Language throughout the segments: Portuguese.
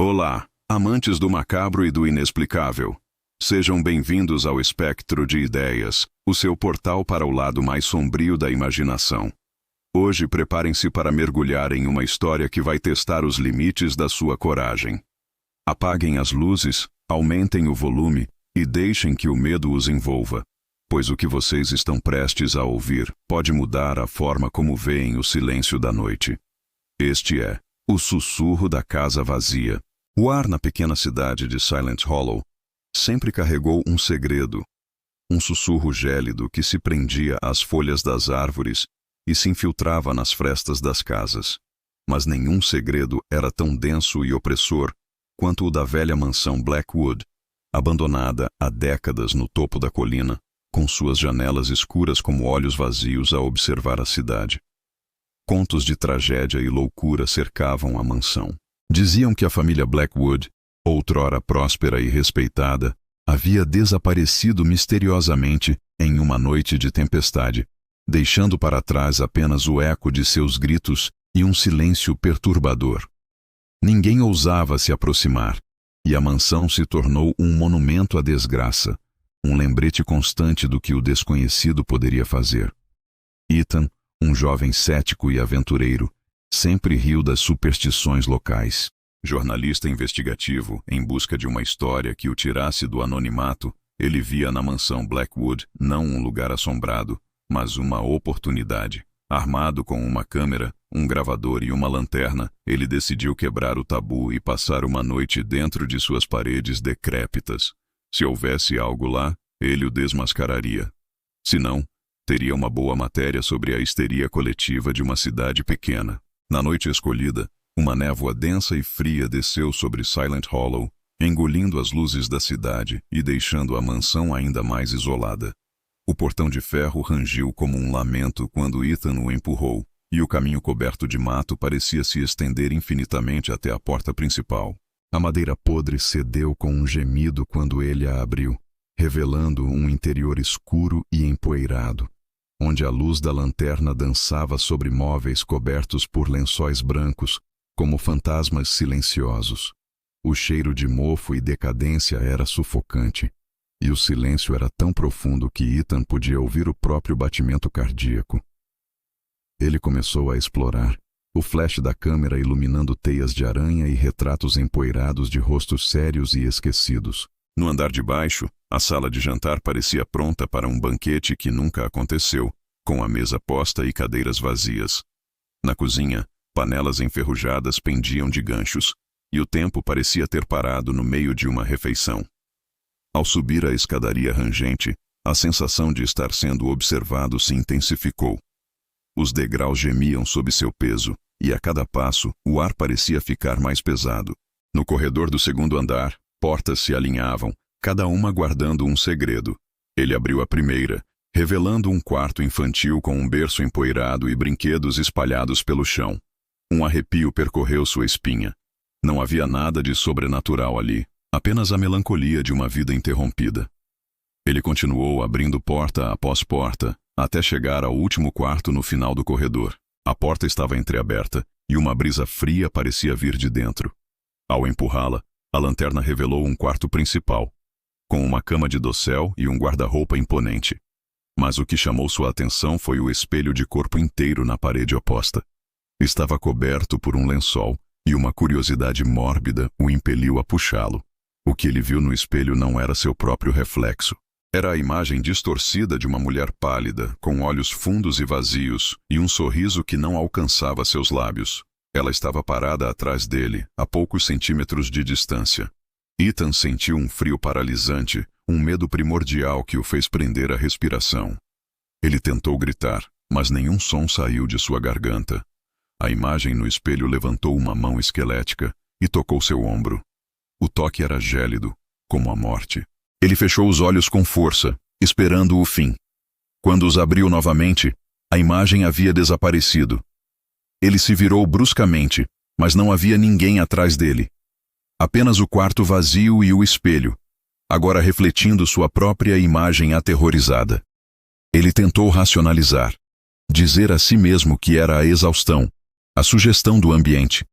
Olá, amantes do macabro e do inexplicável. Sejam bem-vindos ao Espectro de Ideias, o seu portal para o lado mais sombrio da imaginação. Hoje preparem-se para mergulhar em uma história que vai testar os limites da sua coragem. Apaguem as luzes, aumentem o volume e deixem que o medo os envolva, pois o que vocês estão prestes a ouvir pode mudar a forma como veem o silêncio da noite. Este é o sussurro da casa vazia. O ar na pequena cidade de Silent Hollow sempre carregou um segredo, um sussurro gélido que se prendia às folhas das árvores e se infiltrava nas frestas das casas. Mas nenhum segredo era tão denso e opressor quanto o da velha mansão Blackwood, abandonada há décadas no topo da colina, com suas janelas escuras como olhos vazios a observar a cidade. Contos de tragédia e loucura cercavam a mansão. Diziam que a família Blackwood, outrora próspera e respeitada, havia desaparecido misteriosamente em uma noite de tempestade, deixando para trás apenas o eco de seus gritos e um silêncio perturbador. Ninguém ousava se aproximar, e a mansão se tornou um monumento à desgraça, um lembrete constante do que o desconhecido poderia fazer. Ethan, um jovem cético e aventureiro, sempre riu das superstições locais. Jornalista investigativo, em busca de uma história que o tirasse do anonimato, ele via na mansão Blackwood não um lugar assombrado, mas uma oportunidade. Armado com uma câmera, um gravador e uma lanterna, ele decidiu quebrar o tabu e passar uma noite dentro de suas paredes decrépitas. Se houvesse algo lá, ele o desmascararia. Se não, teria uma boa matéria sobre a histeria coletiva de uma cidade pequena. Na noite escolhida, uma névoa densa e fria desceu sobre Silent Hollow, engolindo as luzes da cidade e deixando a mansão ainda mais isolada. O portão de ferro rangiu como um lamento quando Ethan o empurrou, e o caminho coberto de mato parecia se estender infinitamente até a porta principal. A madeira podre cedeu com um gemido quando ele a abriu, revelando um interior escuro e empoeirado, onde a luz da lanterna dançava sobre móveis cobertos por lençóis brancos, como fantasmas silenciosos. O cheiro de mofo e decadência era sufocante, e o silêncio era tão profundo que Ethan podia ouvir o próprio batimento cardíaco. Ele começou a explorar, o flash da câmera iluminando teias de aranha e retratos empoeirados de rostos sérios e esquecidos. No andar de baixo, a sala de jantar parecia pronta para um banquete que nunca aconteceu, com a mesa posta e cadeiras vazias. Na cozinha, panelas enferrujadas pendiam de ganchos, e o tempo parecia ter parado no meio de uma refeição. Ao subir a escadaria rangente, a sensação de estar sendo observado se intensificou. Os degraus gemiam sob seu peso, e a cada passo, o ar parecia ficar mais pesado. No corredor do segundo andar, portas se alinhavam, cada uma guardando um segredo. Ele abriu a primeira, revelando um quarto infantil com um berço empoeirado e brinquedos espalhados pelo chão. Um arrepio percorreu sua espinha. Não havia nada de sobrenatural ali, apenas a melancolia de uma vida interrompida. Ele continuou abrindo porta após porta, até chegar ao último quarto no final do corredor. A porta estava entreaberta, e uma brisa fria parecia vir de dentro. Ao empurrá-la, a lanterna revelou um quarto principal, com uma cama de dossel e um guarda-roupa imponente. Mas o que chamou sua atenção foi o espelho de corpo inteiro na parede oposta. Estava coberto por um lençol, e uma curiosidade mórbida o impeliu a puxá-lo. O que ele viu no espelho não era seu próprio reflexo. Era a imagem distorcida de uma mulher pálida, com olhos fundos e vazios, e um sorriso que não alcançava seus lábios. Ela estava parada atrás dele, a poucos centímetros de distância. Ethan sentiu um frio paralisante, um medo primordial que o fez prender a respiração. Ele tentou gritar, mas nenhum som saiu de sua garganta. A imagem no espelho levantou uma mão esquelética e tocou seu ombro. O toque era gélido, como a morte. Ele fechou os olhos com força, esperando o fim. Quando os abriu novamente, a imagem havia desaparecido. Ele se virou bruscamente, mas não havia ninguém atrás dele. Apenas o quarto vazio e o espelho, agora refletindo sua própria imagem aterrorizada. Ele tentou racionalizar, dizer a si mesmo que era a exaustão, a sugestão do ambiente,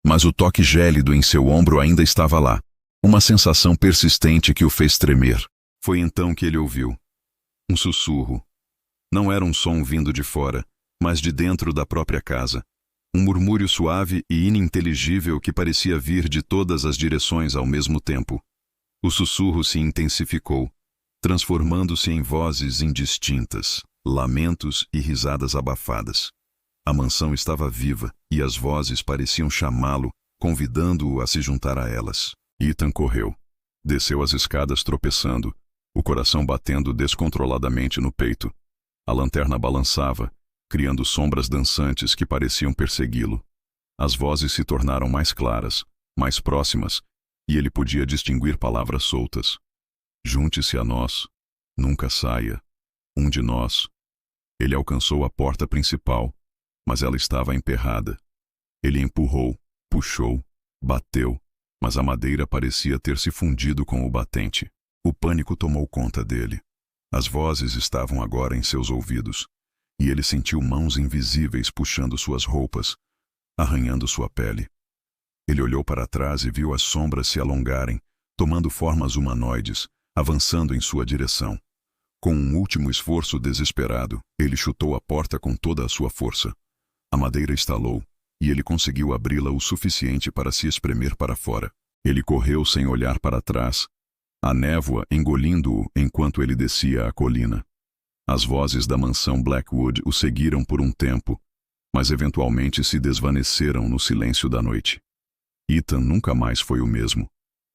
mas o toque gélido em seu ombro ainda estava lá, uma sensação persistente que o fez tremer. Foi então que ele ouviu um sussurro. Não era um som vindo de fora, mas de dentro da própria casa. Um murmúrio suave e ininteligível que parecia vir de todas as direções ao mesmo tempo. O sussurro se intensificou, transformando-se em vozes indistintas, lamentos e risadas abafadas. A mansão estava viva e as vozes pareciam chamá-lo, convidando-o a se juntar a elas. Ethan correu. Desceu as escadas tropeçando, o coração batendo descontroladamente no peito. A lanterna balançava, criando sombras dançantes que pareciam persegui-lo. As vozes se tornaram mais claras, mais próximas, e ele podia distinguir palavras soltas. Junte-se a nós. Nunca saia. Um de nós. Ele alcançou a porta principal, mas ela estava emperrada. Ele empurrou, puxou, bateu, mas a madeira parecia ter se fundido com o batente. O pânico tomou conta dele. As vozes estavam agora em seus ouvidos, e ele sentiu mãos invisíveis puxando suas roupas, arranhando sua pele. Ele olhou para trás e viu as sombras se alongarem, tomando formas humanoides, avançando em sua direção. Com um último esforço desesperado, ele chutou a porta com toda a sua força. A madeira estalou, e ele conseguiu abri-la o suficiente para se espremer para fora. Ele correu sem olhar para trás, a névoa engolindo-o enquanto ele descia a colina. As vozes da mansão Blackwood o seguiram por um tempo, mas eventualmente se desvaneceram no silêncio da noite. Ethan nunca mais foi o mesmo.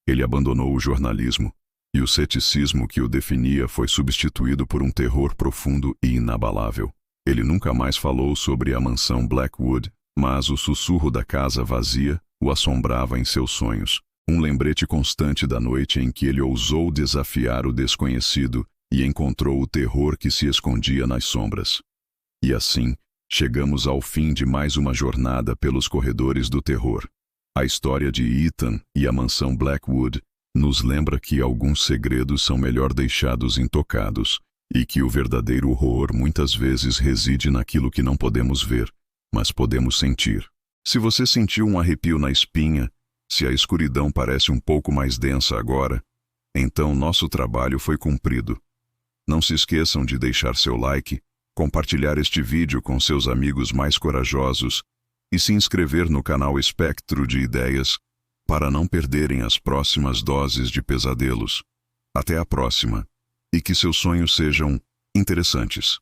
Ele abandonou o jornalismo, e o ceticismo que o definia foi substituído por um terror profundo e inabalável. Ele nunca mais falou sobre a mansão Blackwood, mas o sussurro da casa vazia o assombrava em seus sonhos. Um lembrete constante da noite em que ele ousou desafiar o desconhecido e encontrou o terror que se escondia nas sombras. E assim, chegamos ao fim de mais uma jornada pelos corredores do terror. A história de Ethan e a mansão Blackwood nos lembra que alguns segredos são melhor deixados intocados e que o verdadeiro horror muitas vezes reside naquilo que não podemos ver, mas podemos sentir. Se você sentiu um arrepio na espinha, se a escuridão parece um pouco mais densa agora, então nosso trabalho foi cumprido. Não se esqueçam de deixar seu like, compartilhar este vídeo com seus amigos mais corajosos e se inscrever no canal Espectro de Ideias para não perderem as próximas doses de pesadelos. Até a próxima, e que seus sonhos sejam interessantes.